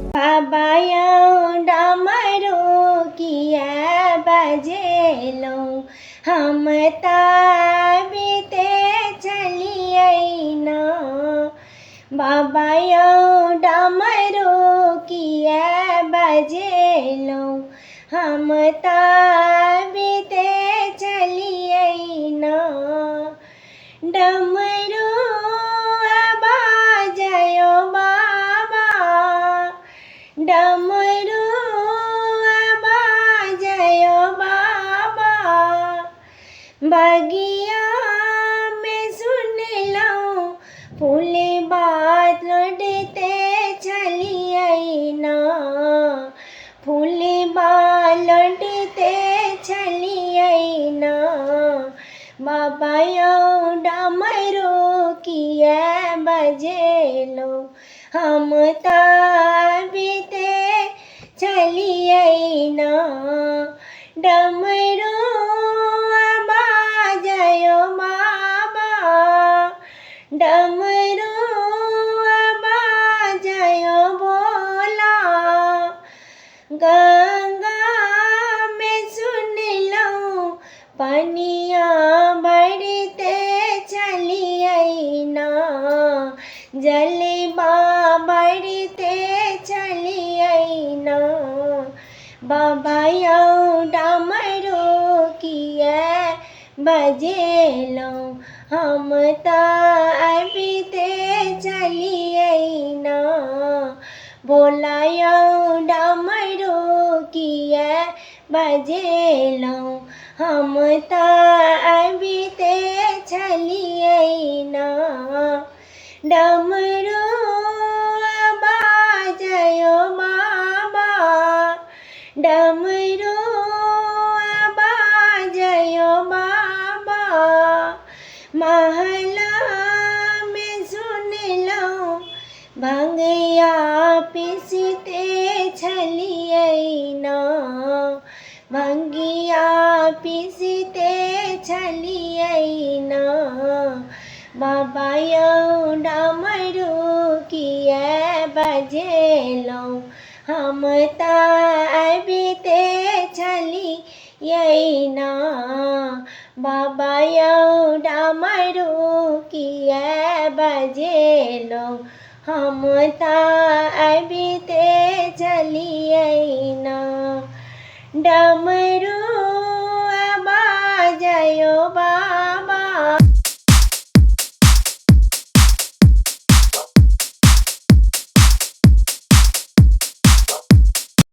बाबा यौ डमरू किया बजेलो, हम बीते चलिए ना। बाबा यौ डमरू किया बजेलो, हम बीते चलिए ना। डमरू बाजयो बाबा, डमरू बाजयो बाबा, बगिया में सुन लो फूल बात लौटते चलिए ना। फूल बात लौटते चलिए ना। बाबा यौ डमरू किया बजेलो, हम बीते चलिए ना। डमरू बाजयो बाबा, डमरू बाजयो बोला, गंगा में सुन लो पनिया बढ़ते चलिए ना। जलवा बढ़ते चलिए ना। बाबा यौ डमरू किया बजेलो, हम बीते चलिए ना। भोला यौ डमरू किया बजेलो, हम बीते चलिए ना। डमरू बाजयो बाबा, डमरू बाजयो बाबा, महला में सुन लो भंगिया पीसते चलिए ना। भंगिया पीसते चलिए ना। बाबा यौ डमरू किया बजेलो, हम बीते चलिए ना। बाबा यौ डमरू किया बजेलो, हम